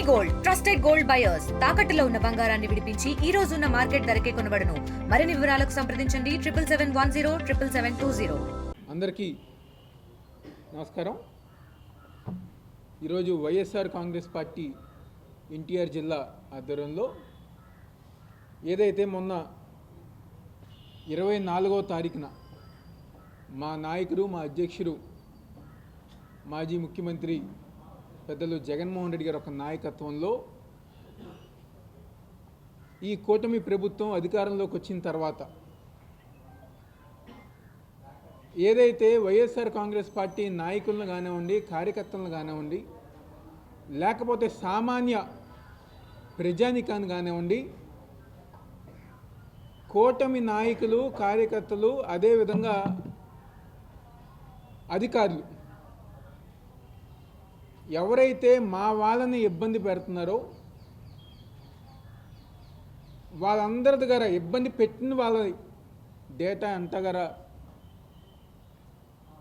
Gold trusted gold buyers తాకట్టులో ఉన్న బంగారాన్ని విడిపించి ఈ రోజు ఉన్న మార్కెట్ ధరకే కొనబడును. మరిన్ని వివరాలకు సంప్రదించండి 7771077720. అందరికీ నమస్కారం. ఈరోజు వైఎస్ఆర్ కాంగ్రెస్ పార్టీ ఎన్టీఆర్ జిల్లా ఆధ్వర్యంలో ఏదైతే మొన్న 24వ తారీఖున మా నాయకుడు మా అధ్యక్షుడు మాజీ ముఖ్యమంత్రి పెద్దలు జగన్మోహన్ రెడ్డి గారి ఒక నాయకత్వంలో ఈ కూటమి ప్రభుత్వం అధికారంలోకి వచ్చిన తర్వాత ఏదైతే వైఎస్ఆర్ కాంగ్రెస్ పార్టీ నాయకులను కానివ్వండి, కార్యకర్తలను కానివ్వండి, లేకపోతే సామాన్య ప్రజానికాన్ని కానివ్వండి, కూటమి నాయకులు, కార్యకర్తలు, అదేవిధంగా అధికారులు ఎవరైతే మా వాళ్ళని ఇబ్బంది పెడుతున్నారో వాళ్ళందరి దగ్గర ఇబ్బంది పెట్టిన వాళ్ళ డేటా అంతగర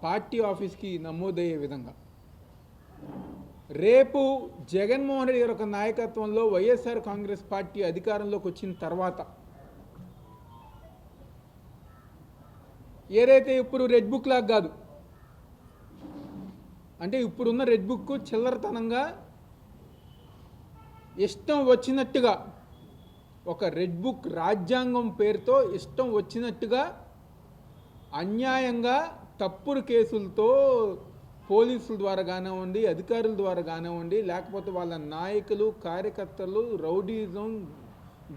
పార్టీ ఆఫీస్కి నమోదయ్యే విధంగా రేపు జగన్మోహన్ రెడ్డి గారి ఒక నాయకత్వంలో వైఎస్ఆర్ కాంగ్రెస్ పార్టీ అధికారంలోకి వచ్చిన తర్వాత ఏదైతే ఇప్పుడు రెడ్ బుక్ లాగా కాదు, అంటే ఇప్పుడున్న రెడ్ బుక్ చిల్లరతనంగా ఇష్టం వచ్చినట్టుగా ఒక రెడ్ బుక్ రాజ్యాంగం పేరుతో ఇష్టం వచ్చినట్టుగా అన్యాయంగా తప్పుడు కేసులతో పోలీసుల ద్వారా కానివ్వండి, అధికారుల ద్వారా కానివ్వండి, లేకపోతే వాళ్ళ నాయకులు, కార్యకర్తలు రౌడీజం,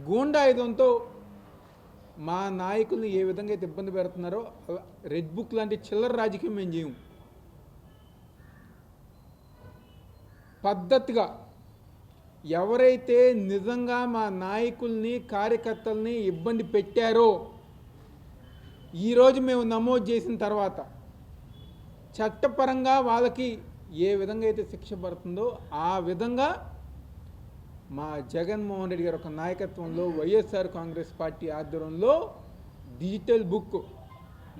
గూండాయుధంతో మా నాయకుల్ని ఏ విధంగా అయితే ఇబ్బంది పెడుతున్నారో రెడ్ బుక్ లాంటి చిల్లర రాజకీయం మేము చేయము. పద్ధతిగా ఎవరైతే నిజంగా మా నాయకుల్ని, కార్యకర్తల్ని ఇబ్బంది పెట్టారో ఈరోజు మేము నమోదు చేసిన తర్వాత చట్టపరంగా వాళ్ళకి ఏ విధంగా అయితే శిక్ష పడుతుందో ఆ విధంగా మా జగన్మోహన్ రెడ్డి గారి ఒక నాయకత్వంలో వైఎస్ఆర్ కాంగ్రెస్ పార్టీ ఆధ్వర్యంలో డిజిటల్ బుక్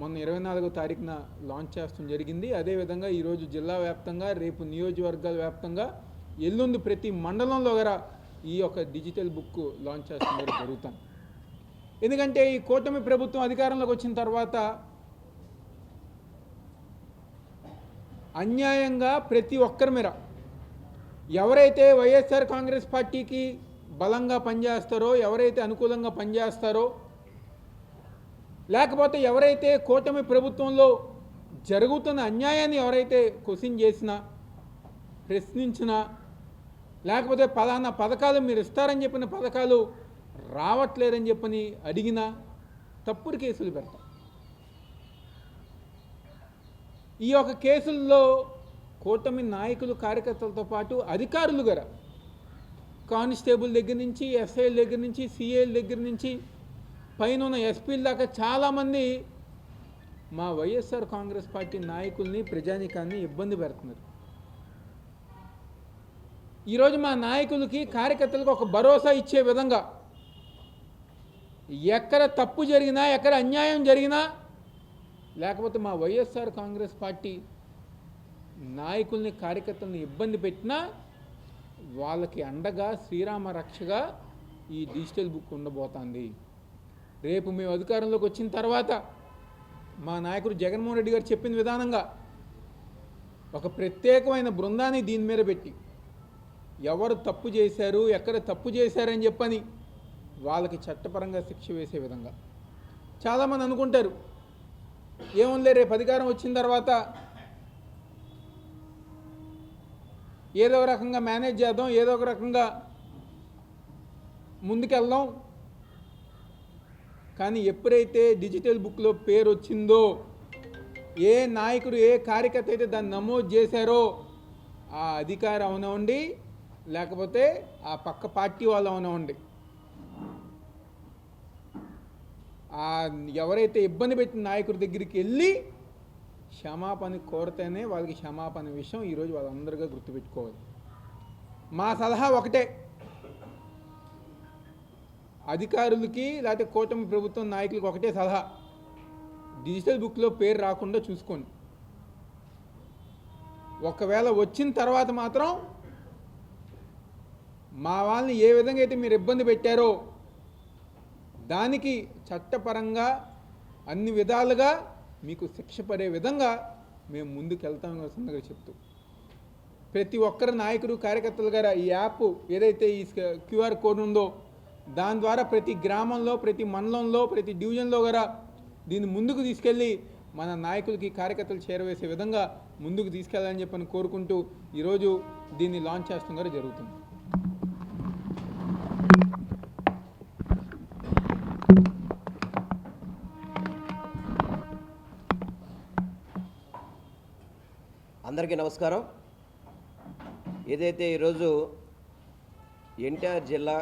మొన్న 24వ తారీఖున లాంచ్ చేస్తడం జరిగింది. అదేవిధంగా ఈరోజు జిల్లా వ్యాప్తంగా, రేపు నియోజకవర్గాల వ్యాప్తంగా, ఎల్లుండి ప్రతి మండలంలో గల ఈ యొక్క డిజిటల్ బుక్ లాంచ్ చేస్తడం జరుగుతాం. ఎందుకంటే ఈ కూటమి ప్రభుత్వం అధికారంలోకి వచ్చిన తర్వాత అన్యాయంగా ప్రతి ఒక్కరి మీద ఎవరైతే వైఎస్ఆర్ కాంగ్రెస్ పార్టీకి బలంగా పనిచేస్తారో, ఎవరైతే అనుకూలంగా పనిచేస్తారో, లేకపోతే ఎవరైతే కూటమి ప్రభుత్వంలో జరుగుతున్న అన్యాయాన్ని ఎవరైతే క్వశ్చన్ చేసినా, ప్రశ్నించినా, లేకపోతే పలానా పథకాలు మీరు ఇస్తారని చెప్పిన పథకాలు రావట్లేదని చెప్పని అడిగినా తప్పుడు కేసులు పెడతాం. ఈ యొక్క కేసుల్లో కూటమి నాయకులు, కార్యకర్తలతో పాటు అధికారులు గారు కానిస్టేబుల్ దగ్గర నుంచి, ఎస్ఐల దగ్గర నుంచి, సిఐల దగ్గర నుంచి, పైన ఉన్న ఎస్పీల దాకా చాలామంది మా వైఎస్ఆర్ కాంగ్రెస్ పార్టీ నాయకుల్ని, ప్రజానికాన్ని ఇబ్బంది పెడుతున్నారు. ఈరోజు మా నాయకులకి, కార్యకర్తలకు ఒక భరోసా ఇచ్చే విధంగా ఎక్కడ తప్పు జరిగినా, ఎక్కడ అన్యాయం జరిగినా, లేకపోతే మా వైఎస్ఆర్ కాంగ్రెస్ పార్టీ నాయకుల్ని, కార్యకర్తల్ని ఇబ్బంది పెట్టినా వాళ్ళకి అండగా, శ్రీరామ రక్షగా ఈ డిజిటల్ బుక్ ఉండబోతోంది. రేపు మేము అధికారంలోకి వచ్చిన తర్వాత మా నాయకుడు జగన్మోహన్ రెడ్డి గారు చెప్పిన విధానంగా ఒక ప్రత్యేకమైన బృందాన్ని దీని మీద పెట్టి ఎవరు తప్పు చేశారు, ఎక్కడ తప్పు చేశారని చెప్పని వాళ్ళకి చట్టపరంగా శిక్ష వేసే విధంగా. చాలామంది అనుకుంటారు, ఏముంది రేపు అధికారం వచ్చిన తర్వాత ఏదో ఒక రకంగా మేనేజ్ చేద్దాం, ఏదో ఒక రకంగా ముందుకెళ్దాం. కానీ ఎప్పుడైతే డిజిటల్ బుక్లో పేరు వచ్చిందో, ఏ నాయకుడు, ఏ కార్యకర్త అయితే దాన్ని నమోదు చేశారో ఆ అధికారి అవనివ్వండి, లేకపోతే ఆ పక్క పార్టీ వాళ్ళు అవనివ్వండి, ఎవరైతే ఇబ్బంది పెట్టిన నాయకుడి దగ్గరికి వెళ్ళి క్షమాపణ కోరితేనే వాళ్ళకి క్షమాపణ విషయం ఈరోజు వాళ్ళందరిగా గుర్తుపెట్టుకోవాలి. మా సలహా ఒకటే, అధికారులకి లేకపోతే కూటమి ప్రభుత్వం నాయకులకి ఒకటే సలహా, డిజిటల్ బుక్లో పేరు రాకుండా చూసుకోండి. ఒకవేళ వచ్చిన తర్వాత మాత్రం మా వాళ్ళని ఏ విధంగా అయితే మీరు ఇబ్బంది పెట్టారో దానికి చట్టపరంగా అన్ని విధాలుగా మీకు శిక్ష పడే విధంగా మేము ముందుకు వెళ్తామని సందర్భంగా చెప్తూ ప్రతి ఒక్కరి నాయకుడు కార్యకర్తలు గారు ఈ యాప్ ఏదైతే ఈ క్యూఆర్ కోడ్ ఉందో దాని ద్వారా ప్రతి గ్రామంలో ప్రతి మండలంలో ప్రతి డివిజన్లో కూడా దీన్ని ముందుకు తీసుకెళ్ళి మన నాయకులకి కార్యకర్తలు చేరవేసే విధంగా ముందుకు తీసుకెళ్ళాలని చెప్పని కోరుకుంటూ ఈరోజు దీన్ని లాంచ్ చేస్తాం కూడా జరుగుతుంది. అందరికీ నమస్కారం. ఏదైతే ఈరోజు ఎన్టీఆర్ జిల్లా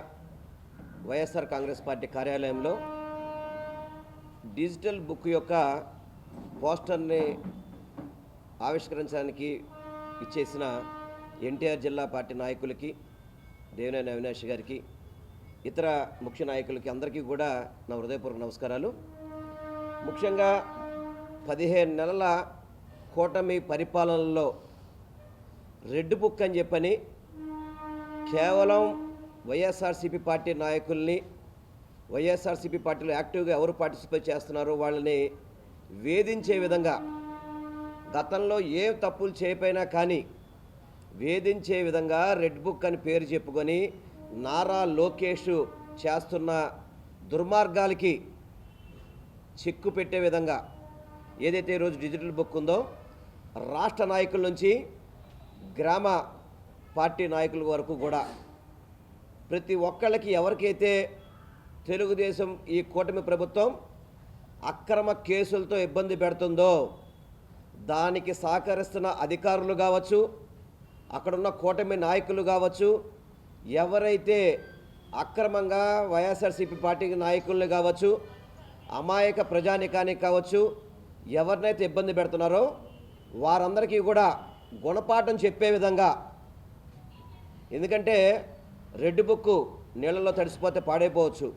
వైఎస్ఆర్ కాంగ్రెస్ పార్టీ కార్యాలయంలో డిజిటల్ బుక్ యొక్క పోస్టర్ని ఆవిష్కరించడానికి ఇచ్చేసిన ఎన్టీఆర్ జిల్లా పార్టీ నాయకులకి, దేవినేని అవినాష్ గారికి, ఇతర ముఖ్య నాయకులకి అందరికీ కూడా నా హృదయపూర్వక నమస్కారాలు. ముఖ్యంగా 15 నెలల కూటమి పరిపాలనలో రెడ్ బుక్ అని చెప్పని కేవలం వైఎస్ఆర్సీపీ పార్టీ నాయకుల్ని, వైఎస్ఆర్సీపీ పార్టీలో యాక్టివ్గా ఎవరు పార్టిసిపేట్ చేస్తున్నారో వాళ్ళని వేధించే విధంగా, గతంలో ఏ తప్పులు చేయకపోయినా కానీ వేధించే విధంగా రెడ్ బుక్ అని పేరు చెప్పుకొని నారా లోకేష్ చేస్తున్న దుర్మార్గాలకి చెక్కు పెట్టే విధంగా ఏదైతే ఈరోజు డిజిటల్ బుక్ ఉందో రాష్ట్ర నాయకుల నుంచి గ్రామ పార్టీ నాయకుల వరకు కూడా ప్రతి ఒక్కళ్ళకి ఎవరికైతే తెలుగుదేశం ఈ కూటమి ప్రభుత్వం అక్రమ కేసులతో ఇబ్బంది పెడుతుందో దానికి సహకరిస్తున్న అధికారులు కావచ్చు, అక్కడున్న కూటమి నాయకులు కావచ్చు, ఎవరైతే అక్రమంగా వైఎస్ఆర్సీపీ పార్టీ నాయకుల్ని కావచ్చు, అమాయక ప్రజానికానికి కావచ్చు, ఎవరినైతే ఇబ్బంది పెడుతున్నారో వారందరికీ కూడా గుణపాఠం చెప్పే విధంగా, ఎందుకంటే రెడ్ బుక్ నీళ్ళలో తడిసిపోతే పాడైపోవచ్చు,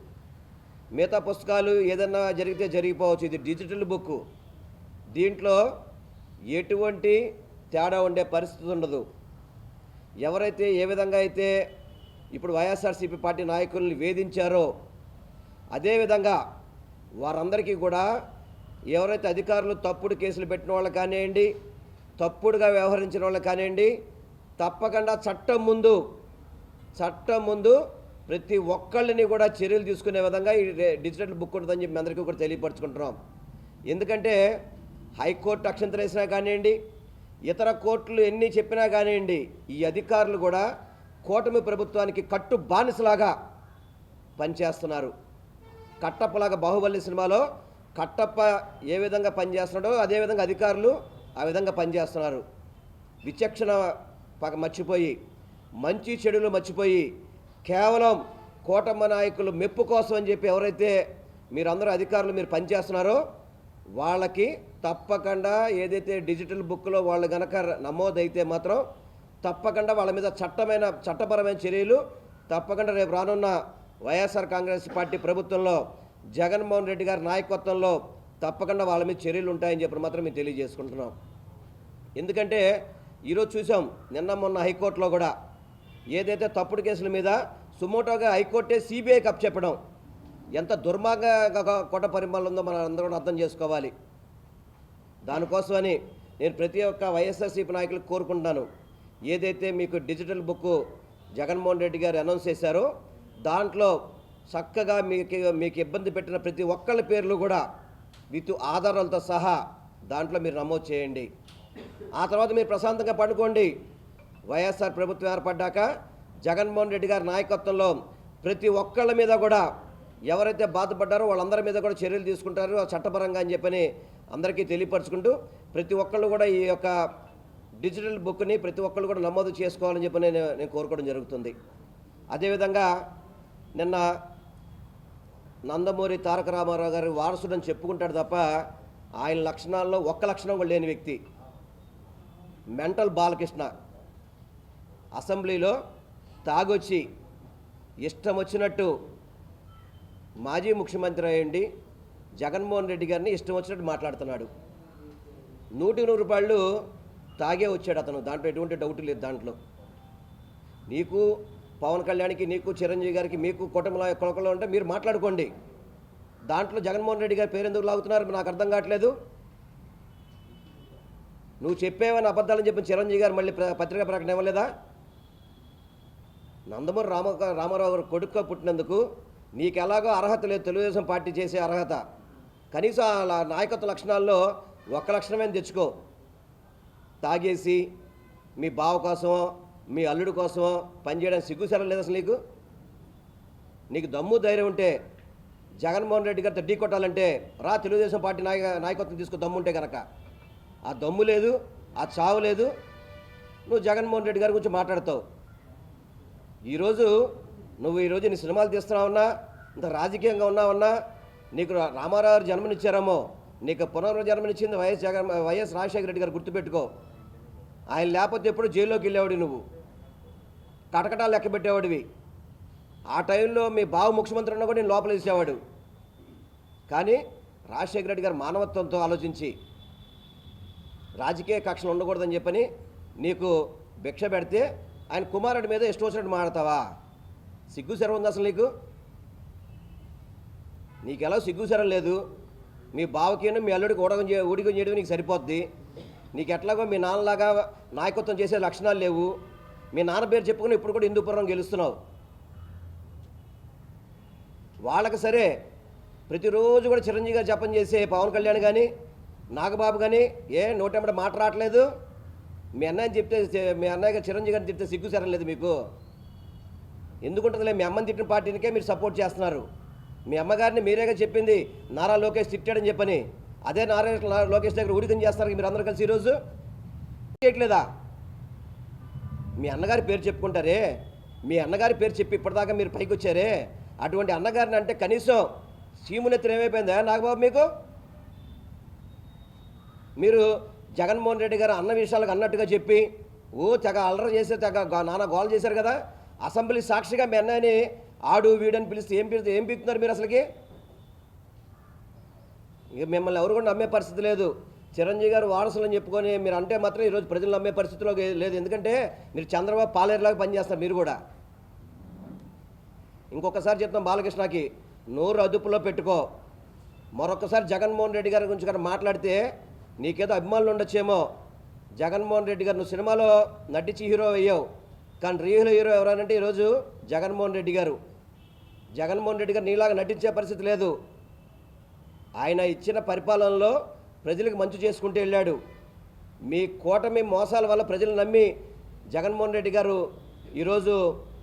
మిగతా పుస్తకాలు ఏదన్నా జరిగితే జరిగిపోవచ్చు, ఇది డిజిటల్ బుక్, దీంట్లో ఎటువంటి తేడా ఉండే పరిస్థితి ఉండదు. ఎవరైతే ఏ విధంగా అయితే ఇప్పుడు వైఎస్ఆర్సీపీ పార్టీ నాయకుల్ని వేధించారో అదేవిధంగా వారందరికీ కూడా ఎవరైతే అధికారులు తప్పుడు కేసులు పెట్టిన వాళ్ళు కానివ్వండి, తప్పుడుగా వ్యవహరించిన వాళ్ళు కానివ్వండి, తప్పకుండా చట్టం ముందు ప్రతి ఒక్కళ్ళని కూడా చర్యలు తీసుకునే విధంగా ఈ డిజిటల్ బుక్ ఉంటుందని చెప్పి అందరికీ కూడా తెలియపరచుకుంటున్నాం. ఎందుకంటే హైకోర్టు అక్షంతలు వేసినా కానివ్వండి, ఇతర కోర్టులు ఎన్ని చెప్పినా కానివ్వండి, ఈ అధికారులు కూడా కూటమి ప్రభుత్వానికి కట్టు బానిసలాగా పనిచేస్తున్నారు. కట్టప్పలాగా బాహుబలి సినిమాలో కట్టప్ప ఏ విధంగా పనిచేస్తున్నాడో అదేవిధంగా అధికారులు ఆ విధంగా పనిచేస్తున్నారు. విచక్షణ మర్చిపోయి, మంచి చెడులు మర్చిపోయి, కేవలం కూటమి నాయకులు మెప్పు కోసం అని చెప్పి ఎవరైతే మీరందరూ అధికారులు మీరు పనిచేస్తున్నారో వాళ్ళకి తప్పకుండా ఏదైతే డిజిటల్ బుక్లో వాళ్ళు కనుక నమోదైతే మాత్రం తప్పకుండా వాళ్ళ మీద చట్టపరమైన చర్యలు తప్పకుండా రేపు రానున్న వైఎస్ఆర్ కాంగ్రెస్ పార్టీ ప్రభుత్వంలో జగన్మోహన్ రెడ్డి గారి నాయకత్వంలో తప్పకుండా వాళ్ళ మీద చర్యలు ఉంటాయని చెప్పి మాత్రం మేము తెలియజేసుకుంటున్నాం. ఎందుకంటే ఈరోజు చూసాం, నిన్న మొన్న హైకోర్టులో కూడా ఏదైతే తప్పుడు కేసుల మీద సుమోటోగా హైకోర్టే సిబిఐకి అప్పచెప్పడం ఎంత దుర్మార్గ కొట్ట పరిమాణం ఉందో మనం అందరం అర్థం చేసుకోవాలి. దానికోసమని నేను ప్రతి ఒక్క వైఎస్ఆర్సీపీ నాయకులకు కోరుకుంటున్నాను, ఏదైతే మీకు డిజిటల్ బుక్ జగన్మోహన్ రెడ్డి గారు అనౌన్స్ చేశారో దాంట్లో చక్కగా మీకు ఇబ్బంది పెట్టిన ప్రతి ఒక్కళ్ళ పేర్లు కూడా విత్ ఆధారాలతో సహా దాంట్లో మీరు నమోదు చేయండి. ఆ తర్వాత మీరు ప్రశాంతంగా పడుకోండి. వైఎస్ఆర్ ప్రభుత్వం ఏర్పడ్డాక జగన్మోహన్ రెడ్డి గారి నాయకత్వంలో ప్రతి ఒక్కళ్ళ మీద కూడా ఎవరైతే బాధపడ్డారో వాళ్ళందరి మీద కూడా చర్యలు తీసుకుంటారు చట్టపరంగా అని చెప్పని అందరికీ తెలియపరచుకుంటూ ప్రతి ఒక్కళ్ళు కూడా ఈ యొక్క డిజిటల్ బుక్ని ప్రతి ఒక్కళ్ళు కూడా నమోదు చేసుకోవాలని చెప్పి నేను కోరుకోవడం జరుగుతుంది. అదేవిధంగా నిన్న నందమూరి తారక రామారావు గారి వారసుడని చెప్పుకుంటాడు తప్ప ఆయన లక్షణాల్లో ఒక్క లక్షణం కూడా లేని వ్యక్తి మెంటల్ బాలకృష్ణ అసెంబ్లీలో తాగొచ్చి ఇష్టం వచ్చినట్టు మాజీ ముఖ్యమంత్రి అయ్యండి జగన్మోహన్ రెడ్డి గారిని ఇష్టం వచ్చినట్టు మాట్లాడుతున్నాడు. 100 రూపాయలు తాగే వచ్చాడు అతను, దాంట్లో ఎటువంటి డౌట్ లేదు. దాంట్లో నీకు పవన్ కళ్యాణ్కి నీకు చిరంజీవి గారికి మీకు కుటుంబంలో కొలకలు ఉంటే మీరు మాట్లాడుకోండి. దాంట్లో జగన్మోహన్ రెడ్డి గారి పేరు ఎందుకు లాగుతున్నారు నాకు అర్థం కావట్లేదు. నువ్వు చెప్పేవని అబద్ధాలని చెప్పిన చిరంజీవి గారు మళ్ళీ పత్రికా ప్రకటన ఇవ్వలేదా? నందమూరి రామారావు గారు కొడుకుగా పుట్టినందుకు నీకు ఎలాగో అర్హత లేదు, తెలుగుదేశం పార్టీ చేసే అర్హత. కనీసం ఆ నాయకత్వ లక్షణాల్లో ఒక్క లక్షణమే తెచ్చుకో. తాగేసి మీ బావ కోసమో మీ అల్లుడి కోసమో పనిచేయడానికి సిగ్గుసరం లేదు అసలు నీకు దమ్ము ధైర్యం ఉంటే జగన్మోహన్ రెడ్డి గారితో ఢీ కొట్టాలంటే రా, తెలుగుదేశం పార్టీ నాయకత్వం తీసుకు దమ్ము ఉంటే కనుక. ఆ దమ్ము లేదు, ఆ చావు లేదు, నువ్వు జగన్మోహన్ రెడ్డి గారి గురించి మాట్లాడతావు. ఈరోజు నీ సినిమాలు తీస్తున్నావన్నా, ఇంత రాజకీయంగా ఉన్నావన్నా, నీకు రామారావు గారు జన్మనిచ్చారేమో, నీకు పునర్జన్మనిచ్చింది వైఎస్ రాజశేఖర రెడ్డి గారు, గుర్తుపెట్టుకో. ఆయన లేకపోతే ఎప్పుడు జైల్లోకి వెళ్ళేవాడు, నువ్వు కటకటాలు లెక్క పెట్టేవాడివి. ఆ టైంలో మీ బావ ముఖ్యమంత్రి ఉన్నా కూడా నేను లోపల వేసేవాడు. కానీ రాజశేఖర రెడ్డి గారు మానవత్వంతో ఆలోచించి రాజకీయ కక్షలు ఉండకూడదని చెప్పని నీకు భిక్ష పెడితే ఆయన కుమారుడి మీద ఇష్టం వచ్చినట్టు మాడతావా? సిగ్గుసరం ఉంది అసలు నీకు ఎలా సిగ్గుసరం లేదు? మీ బావకి మీ అల్లుడికి ఊడిగం చేయడం నీకు సరిపోద్ది. నీకు ఎట్లాగో మీ నాన్నలాగా నాయకత్వం చేసే లక్షణాలు లేవు. మీ నాన్న పేరు చెప్పుకుని ఇప్పుడు కూడా హిందూపురం గెలుస్తున్నావు. వాళ్ళకి సరే ప్రతిరోజు కూడా చిరంజీవి గారు జపం చేసే పవన్ కళ్యాణ్ కానీ నాగబాబు కానీ నోటెంబడి మాట రావట్లేదు. మీ అన్నయ్యని చెప్తే, మీ అన్నయ్య చిరంజీవి గారిని చెప్తే సిగ్గుసరం లేదు మీకు? ఎందుకుంటుందిలే, మీ అమ్మని తిట్టిన పార్టీనికే మీరు సపోర్ట్ చేస్తున్నారు. మీ అమ్మగారిని మీరేగా చెప్పింది నారా లోకేష్ తిట్టాడని చెప్పని. అదే నారా లోకేష్ దగ్గర ఉడికం చేస్తారు మీరు అందరూ కలిసి. ఈరోజు చేయట్లేదా? మీ అన్నగారి పేరు చెప్పుకుంటారే, మీ అన్నగారి పేరు చెప్పి ఇప్పటిదాకా మీరు పైకి వచ్చారే, అటువంటి అన్నగారిని అంటే కనీసం సీమునెత్తిన ఏమైపోయిందా నాగబాబు మీకు? మీరు జగన్మోహన్ రెడ్డి గారు అన్న విషయాలకు అన్నట్టుగా చెప్పి తెగ అల్లరి చేసే నానా గోల్ చేశారు కదా. అసెంబ్లీ సాక్షిగా మీ అన్నయ్యని ఆడు వీడని పిలిస్తే ఏం పీకుతున్నారు మీరు అసలుకి? ఇక మిమ్మల్ని ఎవరు కూడా నమ్మే పరిస్థితి లేదు. చిరంజీవి గారు వారసులు అని చెప్పుకొని మీరు అంటే మాత్రం ఈరోజు ప్రజలు నమ్మే పరిస్థితిలో లేదు. ఎందుకంటే మీరు చంద్రబాబు పాలేరులాగా పనిచేస్తారు మీరు కూడా. ఇంకొకసారి చెప్తాం బాలకృష్ణకి, నోరు అదుపులో పెట్టుకో. మరొకసారి జగన్మోహన్ రెడ్డి గారి గురించి కానీ మాట్లాడితే నీకేదో అభిమానులు ఉండొచ్చేమో. జగన్మోహన్ రెడ్డి గారు నువ్వు సినిమాలో నటించి హీరో అయ్యావు, కానీ రియల్ హీరో ఎవరనంటే ఈరోజు జగన్మోహన్ రెడ్డి గారు. జగన్మోహన్ రెడ్డి గారు నీలాగా నటించే పరిస్థితి లేదు. ఆయన ఇచ్చిన పరిపాలనలో ప్రజలకు మంచి చేసుకుంటూ వెళ్ళాడు. మీ కూటమి మోసాల వల్ల ప్రజలు నమ్మి జగన్మోహన్ రెడ్డి గారు ఈరోజు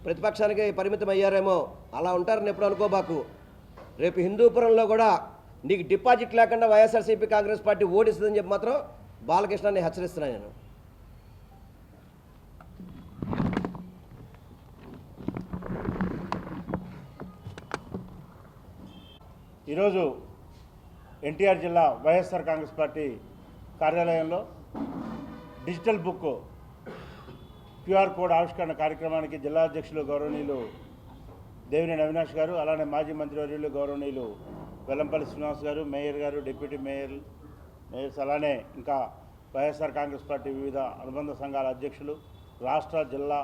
ప్రతిపక్షానికి పరిమితం అయ్యారేమో. అలా ఉంటారని ఎప్పుడు అనుకోబాకు. రేపు హిందూపురంలో కూడా నీకు డిపాజిట్ లేకుండా వైఎస్ఆర్సీపీ కాంగ్రెస్ పార్టీ ఓడిస్తుందని చెప్పి మాత్రం బాలకృష్ణని హెచ్చరిస్తున్నాను నేను. ఈరోజు ఎన్టీఆర్ జిల్లా వైఎస్ఆర్ కాంగ్రెస్ పార్టీ కార్యాలయంలో డిజిటల్ బుక్ క్యూఆర్ కోడ్ ఆవిష్కరణ కార్యక్రమానికి జిల్లా అధ్యక్షులు గౌరవనీయులు దేవినేని అవినాష్ గారు, అలానే మాజీ మంత్రివర్యులు గౌరవనీయులు వెల్లంపల్లి శ్రీనివాస్ గారు, మేయర్ గారు, డిప్యూటీ మేయర్స్, అలానే ఇంకా వైఎస్ఆర్ కాంగ్రెస్ పార్టీ వివిధ అనుబంధ సంఘాల అధ్యక్షులు, రాష్ట్ర జిల్లా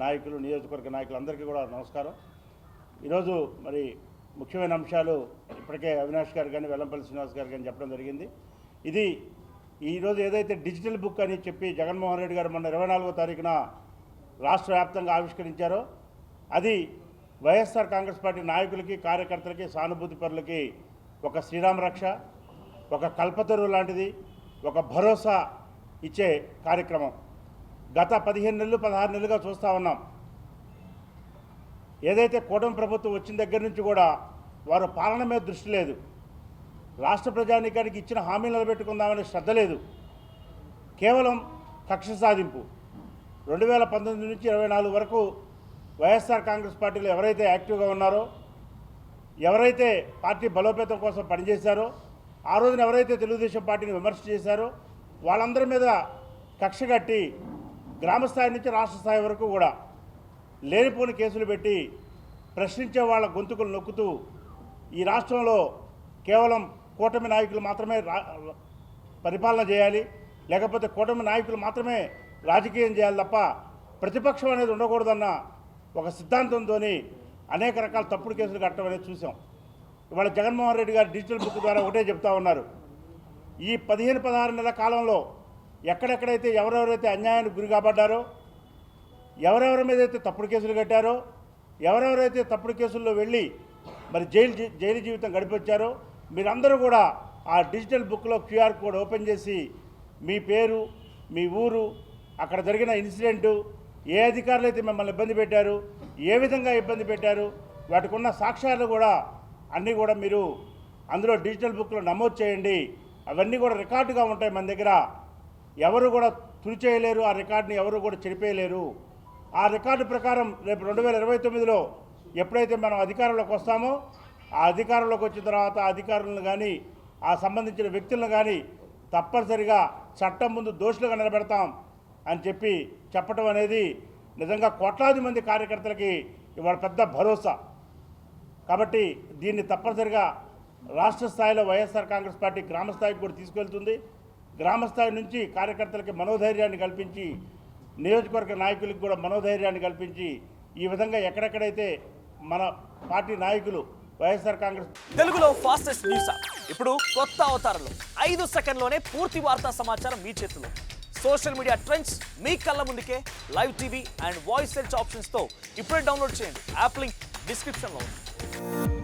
నాయకులు, నియోజకవర్గ నాయకులు అందరికీ కూడా నమస్కారం. ఈరోజు మరి ముఖ్యమైన అంశాలు ఇప్పటికే అవినాష్ గారు కానీ వెల్లంపల్లి శ్రీనివాస్ గారు కానీ చెప్పడం జరిగింది. ఇది ఈరోజు ఏదైతే డిజిటల్ బుక్ అని చెప్పి జగన్మోహన్ రెడ్డి గారు మొన్న 24వ తారీఖున రాష్ట్ర వ్యాప్తంగా ఆవిష్కరించారో అది వైఎస్ఆర్ కాంగ్రెస్ పార్టీ నాయకులకి, కార్యకర్తలకి, సానుభూతి పరులకి ఒక శ్రీరామ రక్ష, ఒక కల్పతరు లాంటిది, ఒక భరోసా ఇచ్చే కార్యక్రమం. గత 15 నెలలు 16 నెలలుగా చూస్తూ ఉన్నాం. ఏదైతే కూటమి ప్రభుత్వం వచ్చిన దగ్గర నుంచి కూడా వారు పాలన మీద దృష్టి లేదు, రాష్ట్ర ప్రజానీకానికి ఇచ్చిన హామీలు నిలబెట్టుకుందామనే శ్రద్ధ లేదు, కేవలం కక్ష సాధింపు. 2019 నుంచి 24 వరకు వైఎస్ఆర్ కాంగ్రెస్ పార్టీలో ఎవరైతే యాక్టివ్గా ఉన్నారో, ఎవరైతే పార్టీ బలోపేతం కోసం పనిచేశారో, ఆ రోజున ఎవరైతే తెలుగుదేశం పార్టీని విమర్శ చేశారో వాళ్ళందరి మీద కక్ష కట్టి గ్రామస్థాయి నుంచి రాష్ట్ర స్థాయి వరకు కూడా లేనిపోని కేసులు పెట్టి ప్రశ్నించే వాళ్ళ గొంతుకులు నొక్కుతూ ఈ రాష్ట్రంలో కేవలం కూటమి నాయకులు మాత్రమే పరిపాలన చేయాలి, లేకపోతే కూటమి నాయకులు మాత్రమే రాజకీయం చేయాలి తప్ప ప్రతిపక్షం అనేది ఉండకూడదన్న ఒక సిద్ధాంతంతో అనేక రకాల తప్పుడు కేసులు కట్టడం అనేది చూసాం. ఇవాళ జగన్మోహన్ రెడ్డి గారు డిజిటల్ బుక్ ద్వారా ఒకటే చెప్తా ఉన్నారు, ఈ 15-16 నెలల కాలంలో ఎక్కడెక్కడైతే ఎవరెవరైతే అన్యాయానికి గురి కాబడ్డారో, ఎవరెవరి మీద అయితే తప్పుడు కేసులు కట్టారో, ఎవరెవరైతే తప్పుడు కేసుల్లో వెళ్ళి మరి జైలు జీవితం గడిపొచ్చారో, మీరందరూ కూడా ఆ డిజిటల్ బుక్లో క్యూఆర్ కోడ్ ఓపెన్ చేసి మీ పేరు, మీ ఊరు, అక్కడ జరిగిన ఇన్సిడెంటు, ఏ అధికారులు అయితే మిమ్మల్ని ఇబ్బంది పెట్టారు, ఏ విధంగా ఇబ్బంది పెట్టారు, వాటికి ఉన్న సాక్ష్యాలు కూడా అన్నీ కూడా మీరు అందులో డిజిటల్ బుక్లో నమోదు చేయండి. అవన్నీ కూడా రికార్డుగా ఉంటాయి మన దగ్గర. ఎవరు కూడా తుడిచేయలేరు, ఆ రికార్డుని ఎవరు కూడా చెడిపేయలేరు. ఆ రికార్డు ప్రకారం రేపు 2029లో ఎప్పుడైతే మనం అధికారంలోకి వస్తామో, ఆ అధికారంలోకి వచ్చిన తర్వాత అధికారులను కానీ ఆ సంబంధించిన వ్యక్తులను కానీ తప్పనిసరిగా చట్టం ముందు దోషులుగా నిలబెడతాం అని చెప్పటం అనేది నిజంగా కోట్లాది మంది కార్యకర్తలకి ఇవాళ పెద్ద భరోసా. కాబట్టి దీన్ని తప్పనిసరిగా రాష్ట్ర స్థాయిలో వైఎస్ఆర్ కాంగ్రెస్ పార్టీ గ్రామ స్థాయికి కూడా తీసుకెళ్తుంది. గ్రామ స్థాయి నుంచి కార్యకర్తలకి మనోధైర్యాన్ని కల్పించి, నియోజకవర్గ నాయకులకు కూడా మనోధైర్యాన్ని కల్పించి, ఈ విధంగా ఎక్కడెక్కడైతే మన పార్టీ నాయకులు వైఎస్ఆర్ కాంగ్రెస్ తెలుగులో ఫాస్టెస్ట్ న్యూస్ యాప్ ఇప్పుడు కొత్త అవతారంలో 5 సెకండ్లోనే పూర్తి వార్తా సమాచారం మీ చేతిలో. సోషల్ మీడియా ట్రెండ్స్ మీ కళ్ళ ముందుకే live TV and voice search ఆప్షన్స్తో ఇప్పుడే డౌన్లోడ్ చేయండి. యాప్ లింక్ డిస్క్రిప్షన్లో ఉంది.